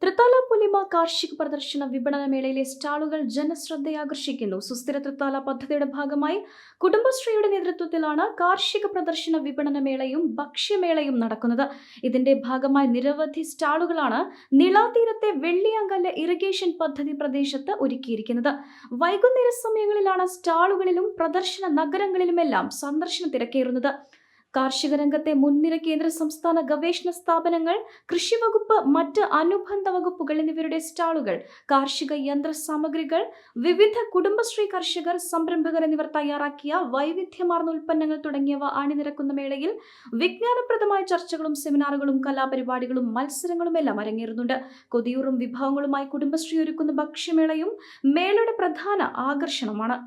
തൃത്താല പുലിമ കാർഷിക പ്രദർശന വിപണന മേളയിലെ സ്റ്റാളുകൾ ജനശ്രദ്ധയാകർഷിക്കുന്നു. സുസ്ഥിര തൃത്താല പദ്ധതിയുടെ ഭാഗമായി കുടുംബശ്രീയുടെ നേതൃത്വത്തിലാണ് കാർഷിക പ്രദർശന വിപണന മേളയും ഭക്ഷ്യമേളയും നടക്കുന്നത്. ഇതിന്റെ ഭാഗമായി നിരവധി സ്റ്റാളുകളാണ് നിളാതീരത്തെ വെള്ളിയാങ്കല്ല് ഇറിഗേഷൻ പദ്ധതി പ്രദേശത്ത് ഒരുക്കിയിരിക്കുന്നത്. വൈകുന്നേര സമയങ്ങളിലാണ് സ്റ്റാളുകളിലും പ്രദർശന നഗരങ്ങളിലുമെല്ലാം സന്ദർശന തിരക്കേറുന്നത്. കാർഷിക രംഗത്തെ മുൻനിര കേന്ദ്ര സംസ്ഥാന ഗവേഷണ സ്ഥാപനങ്ങൾ, കൃഷിവകുപ്പ്, മറ്റ് അനുബന്ധ വകുപ്പുകൾ എന്നിവരുടെ സ്റ്റാളുകൾ, കാർഷിക യന്ത്ര സാമഗ്രികൾ, വിവിധ കുടുംബശ്രീ കർഷകർ, സംരംഭകർ എന്നിവർ തയ്യാറാക്കിയ വൈവിധ്യമാർന്ന ഉൽപ്പന്നങ്ങൾ തുടങ്ങിയവ അണിനിരക്കുന്ന മേളയിൽ വിജ്ഞാനപ്രദമായ ചർച്ചകളും സെമിനാറുകളും കലാപരിപാടികളും മത്സരങ്ങളും എല്ലാം അരങ്ങേറുന്നുണ്ട്. കൊതിയൂറും വിഭവങ്ങളുമായി കുടുംബശ്രീ ഒരുക്കുന്ന ഭക്ഷ്യമേളയും മേളയുടെ പ്രധാന ആകർഷണമാണ്.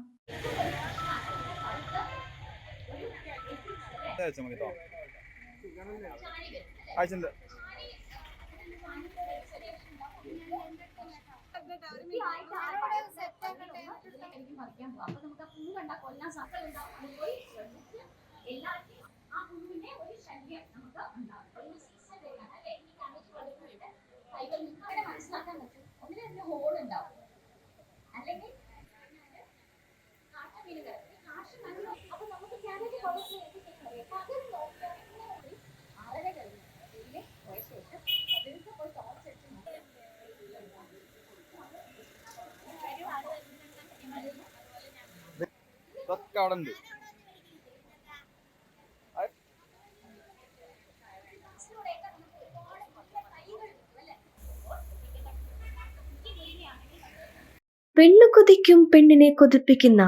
പെണ്ണു കൊതിക്കും പെണ്ണിനെ കൊതിപ്പിക്കുന്ന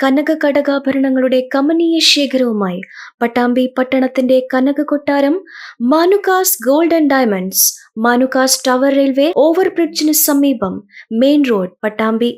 കനക കടകാഭരണങ്ങളുടെ കമനീയ ശേഖരവുമായി പട്ടാമ്പി പട്ടണത്തിന്റെ കനക കൊട്ടാരം Manukas gold and diamonds, Manukas tower railway ഓവർബ്രിഡ്ജിന് സമീപം, മെയിൻ റോഡ്, പട്ടാമ്പി.